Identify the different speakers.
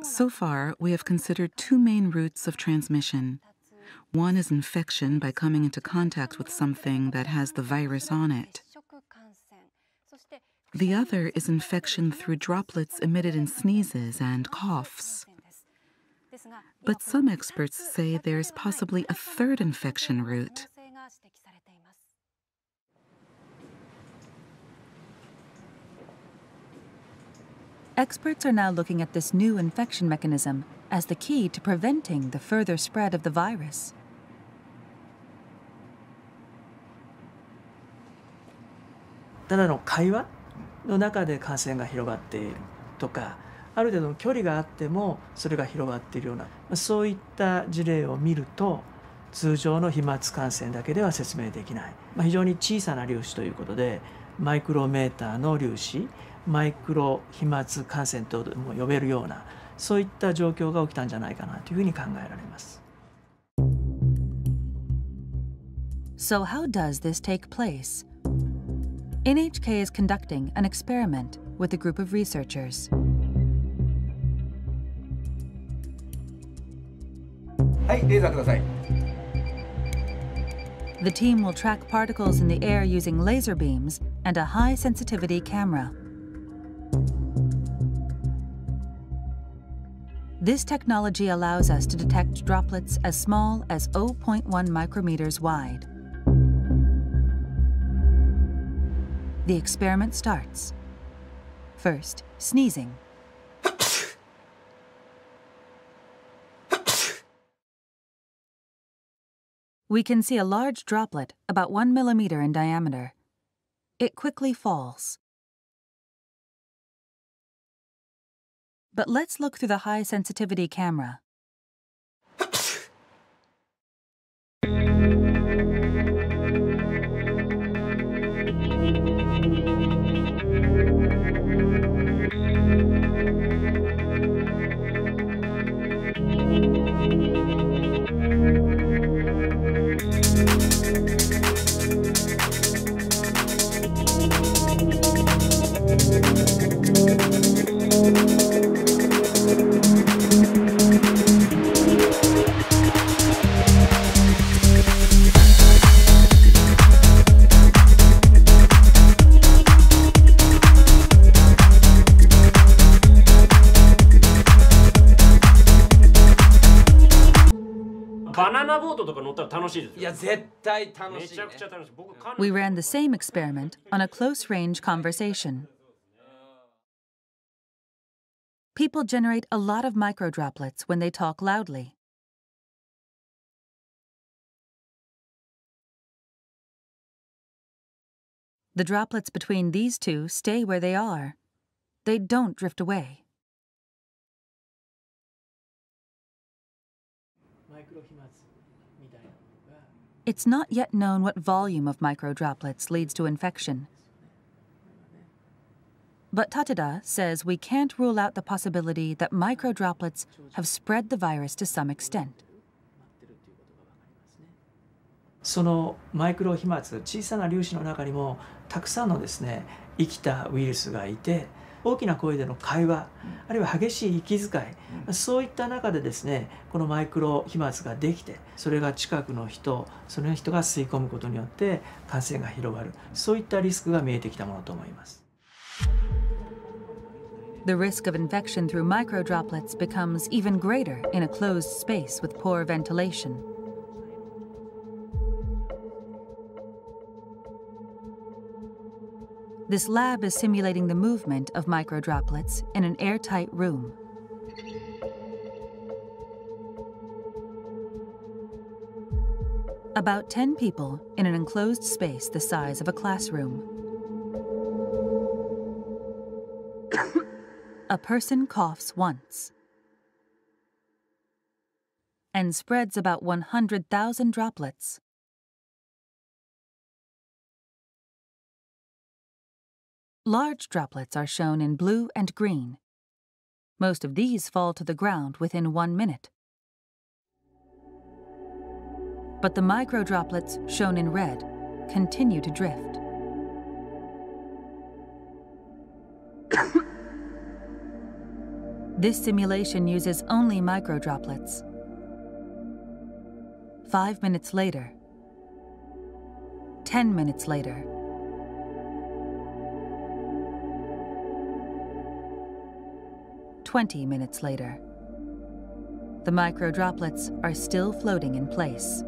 Speaker 1: So far, we have considered two main routes of transmission. One is infection by coming into contact with something that has the virus on it. The other is infection through droplets emitted in sneezes and coughs. But some experts say there's possibly a third infection route.
Speaker 2: Experts are now looking at this new infection mechanism as the key to preventing the further spread of the virus.
Speaker 3: ただの会話の中で感染が広がっているとか、ある程度の距離があってもそれが広がっているような、そういった事例を見ると、通常の飛沫感染だけでは説明できない、非常に小さな粒子ということで、マイクロメーターの粒子、マイクロ飛沫感染とも呼べるような、そういった状況が起きたんじゃないかなというふうに考えられます。
Speaker 2: So how does this take place? NHK is conducting an experiment with a group of researchers.
Speaker 4: はい、レーザーください。
Speaker 2: The team will track particles in the air using laser beams and a high-sensitivity camera. This technology allows us to detect droplets as small as 0.1 micrometers wide. The experiment starts. First, sneezing. We can see a large droplet about 1 millimeter in diameter. It quickly falls. But let's look through the high-sensitivity camera. We ran the same experiment on a close-range conversation. People generate a lot of microdroplets when they talk loudly. The droplets between these two stay where they are. They don't drift away. It's not yet known what volume of microdroplets leads to infection. But Tateda says we can't rule out the possibility that microdroplets have spread the virus to some extent.
Speaker 3: そのマイクロ飛沫、小さな粒子の中にもたくさんのですね、生きたウイルスがいて、大きな声での会話、あるいは激しい息遣い、そういった中でですね、このマイクロ飛沫ができて、それが近くの人、その人が吸い込むことによって感染が広がる、そういったリスクが見えてきたものと思います。
Speaker 2: The risk of infection through microdroplets becomes even greater in a closed space with poor ventilation. This lab is simulating the movement of microdroplets in an airtight room. About 10 people in an enclosed space the size of a classroom. A person coughs once and spreads about 100,000 droplets. Large droplets are shown in blue and green. Most of these fall to the ground within 1 minute. But the microdroplets, shown in red, continue to drift. This simulation uses only microdroplets. 5 minutes later. 10 minutes later. "20 minutes later. The microdroplets are still floating in place.